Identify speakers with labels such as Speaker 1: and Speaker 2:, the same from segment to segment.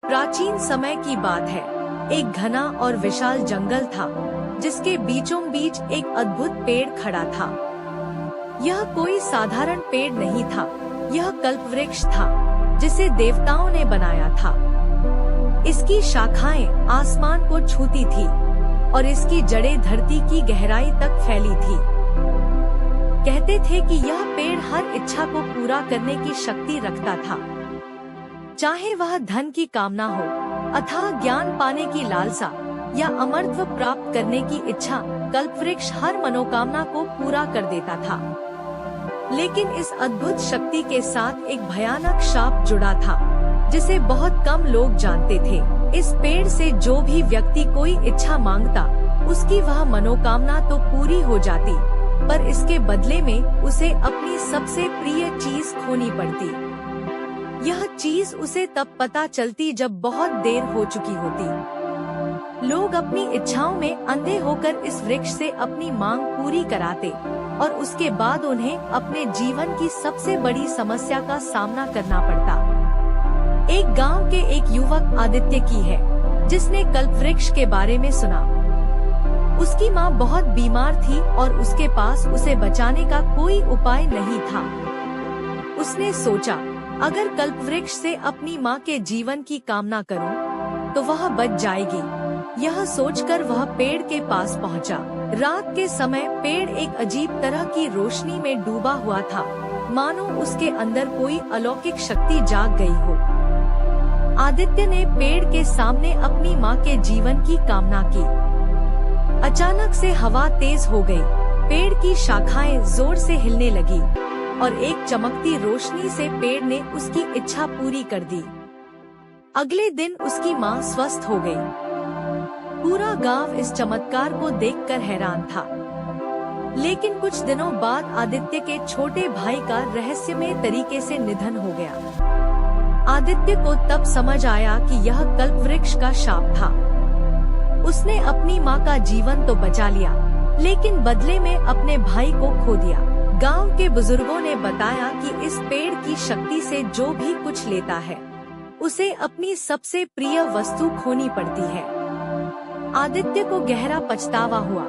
Speaker 1: प्राचीन समय की बात है। एक घना और विशाल जंगल था, जिसके बीचों बीच एक अद्भुत पेड़ खड़ा था। यह कोई साधारण पेड़ नहीं था, यह कल्पवृक्ष था, जिसे देवताओं ने बनाया था। इसकी शाखाएं आसमान को छूती थी और इसकी जड़ें धरती की गहराई तक फैली थी। कहते थे कि यह पेड़ हर इच्छा को पूरा करने की शक्ति रखता था, चाहे वह धन की कामना हो, अथाह ज्ञान पाने की लालसा या अमरत्व प्राप्त करने की इच्छा। कल्पवृक्ष हर मनोकामना को पूरा कर देता था। लेकिन इस अद्भुत शक्ति के साथ एक भयानक शाप जुड़ा था, जिसे बहुत कम लोग जानते थे। इस पेड़ से जो भी व्यक्ति कोई इच्छा मांगता, उसकी वह मनोकामना तो पूरी हो जाती, पर इसके बदले में उसे अपनी सबसे प्रिय चीज खोनी पड़ती। यह चीज उसे तब पता चलती जब बहुत देर हो चुकी होती। लोग अपनी इच्छाओं में अंधे होकर इस वृक्ष से अपनी मांग पूरी कराते और उसके बाद उन्हें अपने जीवन की सबसे बड़ी समस्या का सामना करना पड़ता। एक गांव के एक युवक आदित्य की है, जिसने कल्पवृक्ष के बारे में सुना। उसकी माँ बहुत बीमार थी और उसके पास उसे बचाने का कोई उपाय नहीं था। उसने सोचा, अगर कल्पवृक्ष से अपनी माँ के जीवन की कामना करूं, तो वह बच जाएगी। यह सोचकर वह पेड़ के पास पहुंचा। रात के समय पेड़ एक अजीब तरह की रोशनी में डूबा हुआ था, मानो उसके अंदर कोई अलौकिक शक्ति जाग गई हो। आदित्य ने पेड़ के सामने अपनी माँ के जीवन की कामना की। अचानक से हवा तेज हो गई, पेड़ की शाखाएं जोर से हिलने लगी और एक चमकती रोशनी से पेड़ ने उसकी इच्छा पूरी कर दी। अगले दिन उसकी माँ स्वस्थ हो गई। पूरा गांव इस चमत्कार को देखकर हैरान था। लेकिन कुछ दिनों बाद आदित्य के छोटे भाई का रहस्यमय तरीके से निधन हो गया। आदित्य को तब समझ आया कि यह कल्पवृक्ष का शाप था। उसने अपनी माँ का जीवन तो बचा लिया, लेकिन बदले में अपने भाई को खो दिया। गांव के बुजुर्गों ने बताया कि इस पेड़ की शक्ति से जो भी कुछ लेता है, उसे अपनी सबसे प्रिय वस्तु खोनी पड़ती है। आदित्य को गहरा पछतावा हुआ,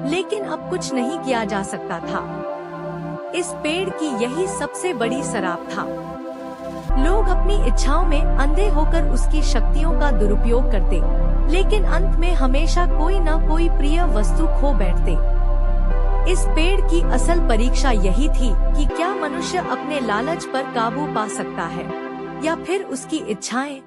Speaker 1: लेकिन अब कुछ नहीं किया जा सकता था। इस पेड़ की यही सबसे बड़ी शराब था। लोग अपनी इच्छाओं में अंधे होकर उसकी शक्तियों का दुरुपयोग करते, लेकिन अंत में हमेशा कोई न कोई प्रिय वस्तु खो बैठते। इस पेड़ की असल परीक्षा यही थी कि क्या मनुष्य अपने लालच पर काबू पा सकता है, या फिर उसकी इच्छाएं